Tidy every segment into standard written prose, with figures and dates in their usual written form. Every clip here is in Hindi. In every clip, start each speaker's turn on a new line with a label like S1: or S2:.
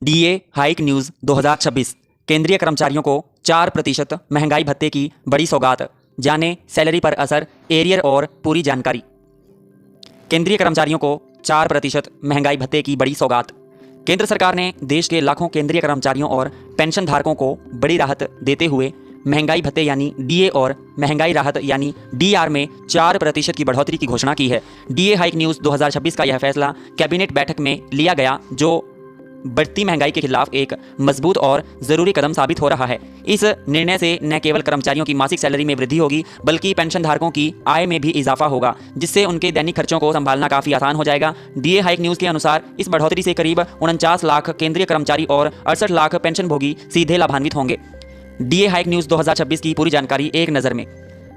S1: डीए हाइक न्यूज़ 2026 केंद्रीय कर्मचारियों को 4% महंगाई भत्ते की बड़ी सौगात। जाने सैलरी पर असर, एरियर और पूरी जानकारी। केंद्रीय कर्मचारियों को 4% महंगाई भत्ते की बड़ी सौगात। केंद्र सरकार ने देश के लाखों केंद्रीय कर्मचारियों और पेंशन धारकों को बड़ी राहत देते हुए महंगाई भत्ते यानी डीए और महंगाई राहत यानी डीआर में 4% की बढ़ोतरी की घोषणा की है। डीए हाइक न्यूज़ 2026 का यह फैसला कैबिनेट बैठक में लिया गया, जो बढ़ती महंगाई के खिलाफ एक मजबूत और ज़रूरी कदम साबित हो रहा है। इस निर्णय से न केवल कर्मचारियों की मासिक सैलरी में वृद्धि होगी, बल्कि पेंशन धारकों की आय में भी इजाफा होगा, जिससे उनके दैनिक खर्चों को संभालना काफ़ी आसान हो जाएगा। डीए हाइक न्यूज़ के अनुसार इस बढ़ोतरी से करीब 49 लाख केंद्रीय कर्मचारी और 68 लाख पेंशनभोगी सीधे लाभान्वित होंगे। डीए हाइक न्यूज़ 2026 की पूरी जानकारी एक नज़र में।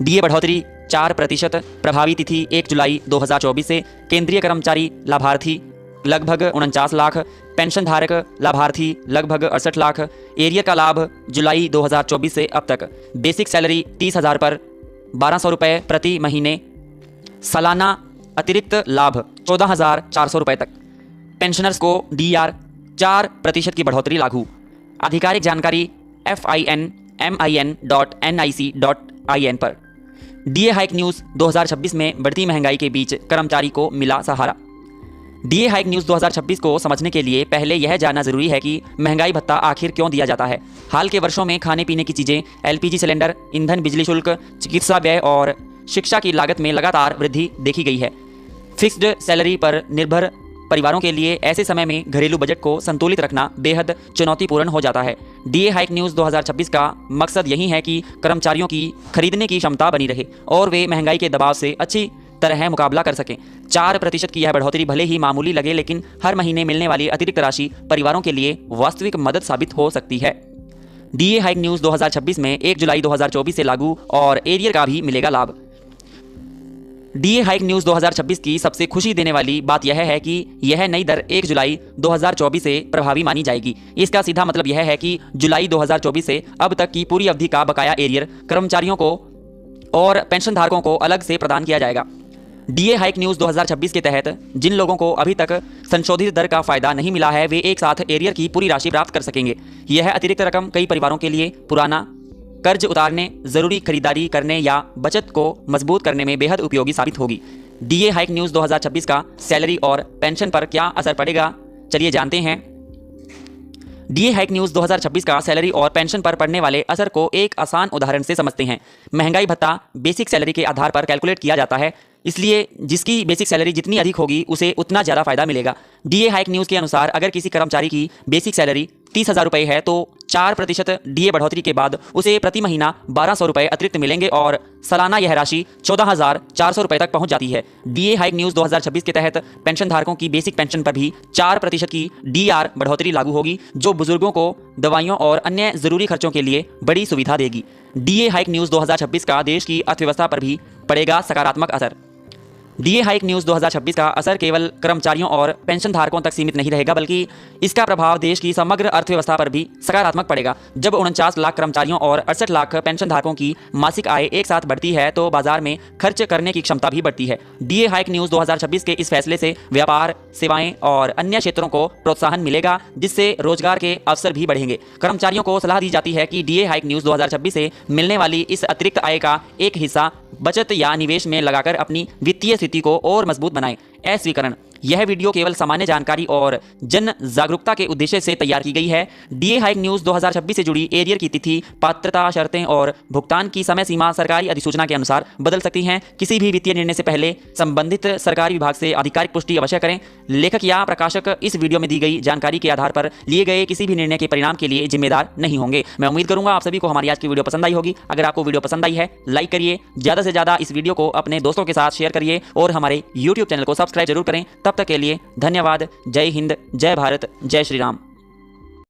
S1: डीए बढ़ोतरी 4%, प्रभावी तिथि 1 जुलाई 2024 से। केंद्रीय कर्मचारी लाभार्थी लगभग 49 लाख, पेंशन धारक लाभार्थी लगभग 68 लाख। एरियर का लाभ जुलाई 2024 से अब तक। बेसिक सैलरी 30,000 पर 1200 रुपये प्रति महीने। सालाना अतिरिक्त लाभ 14,400 रुपये तक। पेंशनर्स को डीआर 4% की बढ़ोतरी लागू। आधिकारिक जानकारी finmin.nic.in पर। डीए हाइक न्यूज़ 2026 में बढ़ती महंगाई के बीच कर्मचारी को मिला सहारा। डीए हाइक न्यूज़ 2026 को समझने के लिए पहले यह जानना जरूरी है कि महंगाई भत्ता आखिर क्यों दिया जाता है। हाल के वर्षों में खाने पीने की चीज़ें, एलपीजी सिलेंडर, ईंधन, बिजली शुल्क, चिकित्सा व्यय और शिक्षा की लागत में लगातार वृद्धि देखी गई है। फिक्स्ड सैलरी पर निर्भर परिवारों के लिए ऐसे समय में घरेलू बजट को संतुलित रखना बेहद चुनौतीपूर्ण हो जाता है। डीए हाइक न्यूज़ 2026 का मकसद यही है कि कर्मचारियों की खरीदने की क्षमता बनी रहे और वे महंगाई के दबाव से अच्छी तरह मुकाबला कर सकें। 4% की यह बढ़ोतरी भले ही मामूली लगे, लेकिन हर महीने मिलने वाली अतिरिक्त राशि परिवारों के लिए वास्तविक मदद साबित हो सकती है। डीए हाइक न्यूज़ 2026 में 1 जुलाई 2024 से लागू और एरियर का भी मिलेगा लाभ। डीए हाइक न्यूज़ 2026 की सबसे खुशी देने वाली बात यह है कि यह नई दर 1 जुलाई 2024 से प्रभावी मानी जाएगी। इसका सीधा मतलब यह है कि जुलाई 2024 से अब तक की पूरी अवधि का बकाया एरियर कर्मचारियों को और पेंशनधारकों को अलग से प्रदान किया जाएगा। डीए हाइक न्यूज़ 2026 के तहत जिन लोगों को अभी तक संशोधित दर का फायदा नहीं मिला है, वे एक साथ एरियर की पूरी राशि प्राप्त कर सकेंगे। यह अतिरिक्त रकम कई परिवारों के लिए पुराना कर्ज उतारने, जरूरी खरीदारी करने या बचत को मजबूत करने में बेहद उपयोगी साबित होगी। डीए हाइक न्यूज़ 2026 का सैलरी और पेंशन पर क्या असर पड़ेगा, चलिए जानते हैं। डीए हाइक न्यूज़ 2026 का सैलरी और पेंशन पर पड़ने वाले असर को एक आसान उदाहरण से समझते हैं। महंगाई भत्ता बेसिक सैलरी के आधार पर कैलकुलेट किया जाता है, इसलिए जिसकी बेसिक सैलरी जितनी अधिक होगी उसे उतना ज़्यादा फायदा मिलेगा। डीए हाइक न्यूज़ के अनुसार अगर किसी कर्मचारी की बेसिक सैलरी 30,000 रुपये है, तो 4% डीए बढ़ोतरी के बाद उसे प्रति महीना 1200 रुपये अतिरिक्त मिलेंगे और सालाना यह राशि 14,400 रुपये तक पहुंच जाती है। डीए हाइक न्यूज़ 2026 के तहत पेंशन धारकों की बेसिक पेंशन पर भी 4% की डीआर बढ़ोतरी लागू होगी, जो बुजुर्गों को दवाइयों और अन्य ज़रूरी खर्चों के लिए बड़ी सुविधा देगी। डीए हाइक न्यूज़ 2026 का देश की अर्थव्यवस्था पर भी पड़ेगा सकारात्मक असर। डीए हाइक न्यूज़ 2026 का असर केवल कर्मचारियों और पेंशन धारकों तक सीमित नहीं रहेगा, बल्कि इसका प्रभाव देश की समग्र अर्थव्यवस्था पर भी सकारात्मक पड़ेगा। जब 49 लाख कर्मचारियों और 68 लाख पेंशन धारकों की मासिक आय एक साथ बढ़ती है, तो बाजार में खर्च करने की क्षमता भी बढ़ती है। डीए हाइक न्यूज़ 2026 के इस फैसले से व्यापार, सेवाएं और अन्य क्षेत्रों को प्रोत्साहन मिलेगा, जिससे रोजगार के अवसर भी बढ़ेंगे। कर्मचारियों को सलाह दी जाती है कि डीए हाइक न्यूज़ 2026 से मिलने वाली इस अतिरिक्त आय का एक हिस्सा बचत या निवेश में लगाकर अपनी वित्तीय स्थिति को और मजबूत बनाएं। अस्वीकरण: यह वीडियो केवल सामान्य जानकारी और जन जागरूकता के उद्देश्य से तैयार की गई है। डीए हाइक न्यूज़ 2026 से जुड़ी एरियर की तिथि, पात्रता, शर्तें और भुगतान की समय सीमा सरकारी अधिसूचना के अनुसार बदल सकती हैं। किसी भी वित्तीय निर्णय से पहले संबंधित सरकारी विभाग से आधिकारिक पुष्टि अवश्य करें। लेखक या प्रकाशक इस वीडियो में दी गई जानकारी के आधार पर लिए गए किसी भी निर्णय के परिणाम के लिए जिम्मेदार नहीं होंगे। मैं उम्मीद करूंगा आप सभी को हमारी आज की वीडियो पसंद आई होगी। अगर आपको वीडियो पसंद आई है, लाइक करिए, ज़्यादा से ज़्यादा इस वीडियो को अपने दोस्तों के साथ शेयर करिए और हमारे यूट्यूब चैनल को सब्सक्राइब जरूर करें। तब तक के लिए धन्यवाद। जय हिंद, जय भारत, जय श्री राम।